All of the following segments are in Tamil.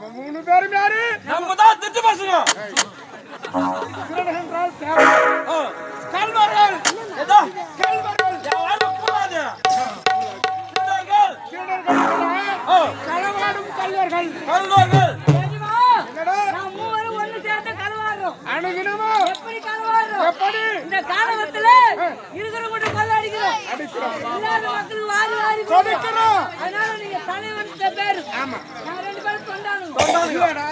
நம்ம 3 பேரும் யாரு? நம்ம தான் திட்டு பசங்க. திருடன் என்றால் தேவை. கல்வர்கள். ஏதோ கல்வர்கள். யாரும் கூடாது. திருடர்கள். களவாடும் கல்வர்கள். கல்வர்கள். என்னடா? நாம் மூவரும் ஒண்ணு சேர்ந்து களவாடுறோம். அணுகினமோ? எப்படி களவாடுறோம்? எப்படி? இந்த காலகட்டத்துல இருக்கிற கூட கொள்ளையடிக்கிறோம். அடிக்கிறோம். இல்லாத மக்களுக்கு வாரி வாரி கொடுக்கிறோம். அதனால நீங்க தலைவன் பேரு. ஆமா. நாங்க 2 பேரும் கொண்டாடுவோம். இல்லடா,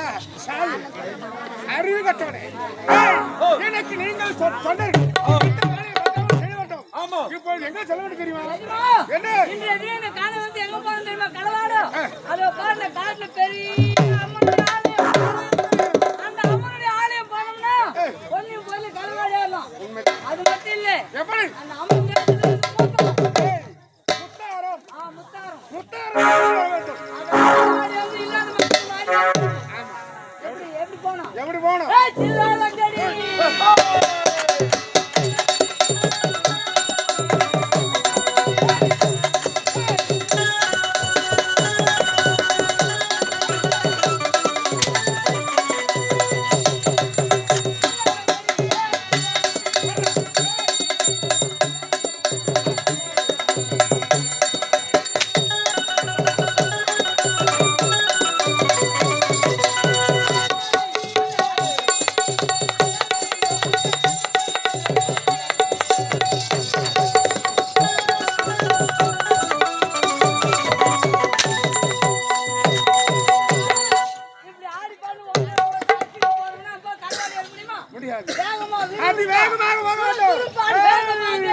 சாமி. அறிவு கட்டவனே. எனக்கு நீங்கள் சொன்னீர்கள். இந்த வேலையை வந்தவன் செய்ய வேண்டும். ஆமா. இப்போ எங்க செல்ல வேண்டும் தெரியுமா? என்ன? இன்றைய தினம் இந்த காலை வந்து எங்க போறோம் தெரியுமா? களவாடும். அதோ பாருங்க காட்டுல பெரிய அம்மனுடைய ஆலயம். அந்த அம்மனுடைய ஆலயம் போனோம்னா ஒன்னையும் போய் களவாடிடலாம். அது மட்டும் இல்ல. எப்படி? அந்த அம்மன் முத்தாரம். முத்தாரம். முத்தாரம் வேண்டும். களவாடி வந்து இல்லாத மக்கள் வாரி எப்படி போனோம்? எப்படி போகணும்? சில்லாலங்கடி. முடியாது. வேகமா அது வேகமாக வர வேண்டும். திருப்பாடு வேகமாக.